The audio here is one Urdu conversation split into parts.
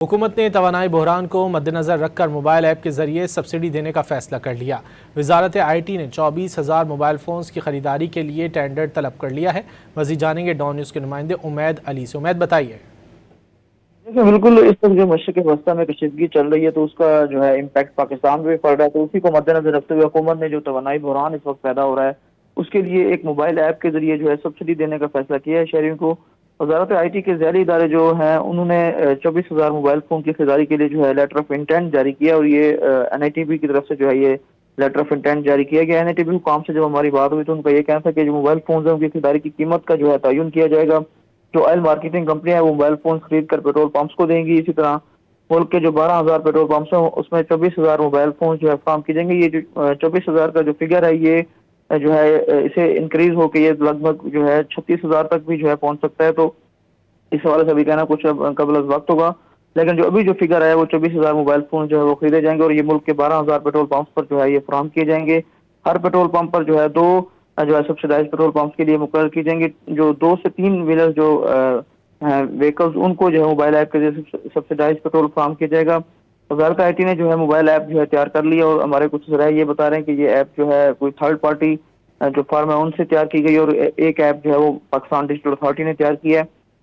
حکومت نے توانائی بحران کو مدنظر رکھ کر موبائل ایپ کے ذریعے سبسڈی دینے کا فیصلہ کر لیا۔ وزارت آئی ٹی نے 24,000 موبائل فونز کی خریداری کے لیے ٹینڈر طلب کر لیا ہے۔ مزید جانیں گے ڈان نیوز کے نمائندے امید علی سے۔ امید بتائیے۔ بالکل اس وقت جو مشرق وسطیٰ میں کشیدگی چل رہی ہے تو اس کا جو ہے امپیکٹ پاکستان میں پڑ رہا ہے، تو اسی کو مد نظر رکھتے ہوئے حکومت نے جو توانائی بحران اس وقت پیدا ہو رہا ہے اس کے لیے ایک موبائل ایپ کے ذریعے جو ہے سبسڈی دینے کا فیصلہ کیا ہے شہریوں کو۔ وزارت آئی ٹی کے ذیلی ادارے جو ہیں انہوں نے 24,000 موبائل فون کی خریداری کے لیے جو ہے لیٹر آف انٹینٹ جاری کیا، اور یہ این آئی ٹی بی کی طرف سے جو ہے یہ لیٹر آف انٹینٹ جاری کیا گیا۔ این آئی ٹی بی حکام سے جب ہماری بات ہوئی تو ان کا یہ کہنا تھا کہ جو موبائل فونز ہیں ان کی خریداری کی قیمت کا جو ہے تعین کیا جائے گا۔ جو آئل مارکیٹنگ کمپنیاں ہیں وہ موبائل فونز خرید کر پیٹرول پمپس کو دیں گی۔ اسی طرح ملک کے جو 12,000 پیٹرول پمپس ہیں اس میں 24,000 موبائل فونز جو ہے فراہم کی جائیں گے۔ یہ جو 24,000 کا جو فگر ہے یہ جو ہے اسے انکریز ہو کے یہ لگ بھگ جو ہے 36,000 تک بھی جو ہے پہنچ سکتا ہے، تو اس حوالے سے ابھی کہنا کچھ قبل از وقت ہوگا، لیکن جو ابھی جو فگر ہے وہ 24,000 موبائل فون جو ہے وہ خریدے جائیں گے، اور یہ ملک کے 12,000 پیٹرول پمپس پر جو ہے یہ فراہم کیے جائیں گے۔ ہر پیٹرول پمپ پر جو ہے 2 جو ہے سبسڈائز پیٹرول پمپس کے لیے مقرر کی جائیں گے۔ جو 2 سے 3 ویلر جو وہیکلز ان کو جو ہے موبائل ایپ کے ذریعے سبسڈائز پیٹرول فراہم کیا جائے گا۔ وزارت آئی ٹی نے جو ہے موبائل ایپ جو ہے تیار کر لیا، اور ہمارے کچھ ذرائع یہ بتا رہے ہیں کہ یہ ایپ جو ہے کوئی تھرڈ پارٹی جو فارم ہے ان سے تیار کی گئی، اور ایک ایپ جو ہے وہ پاکستان ڈیجیٹل اتھارٹی نے تیار کی ہے۔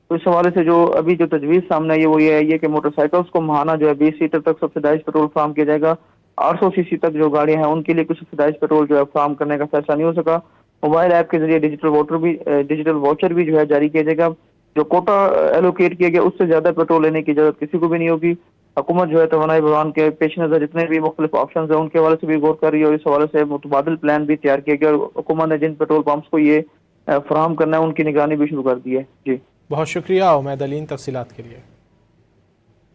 تو اس حوالے سے جو ابھی جو تجویز سامنے آئی ہے وہ یہ ہے کہ موٹر سائیکلز کو ماہانہ جو ہے 20 لیٹر تک سبسڈائز پیٹرول فراہم کیا جائے گا۔ 800 سی سی تک جو گاڑیاں ہیں ان کے لیے کچھ سبسڈائز پیٹرول جو ہے فراہم کرنے کا فیصلہ نہیں ہو سکا۔ موبائل ایپ کے ذریعے ڈیجیٹل واچر بھی جو ہے جاری کیا جائے گا۔ جو کوٹا ایلوکیٹ کیا گیا اس سے زیادہ پیٹرول لینے کی اجازت کسی کو بھی نہیں ہوگی۔ حکومت جو ہے توانائی بحران کے پیش نظر جتنے بھی مختلف آپشنز ہیں ان کے حوالے سے بھی غور کر رہی ہے، اور اس حوالے سے متبادل پلان بھی تیار کیا گیا، اور حکومت نے جن پیٹرول پمپس کو یہ فراہم کرنا ہے ان کی نگرانی بھی شروع کر دی ہے۔ جی بہت شکریہ امید علی تفصیلات کے لیے۔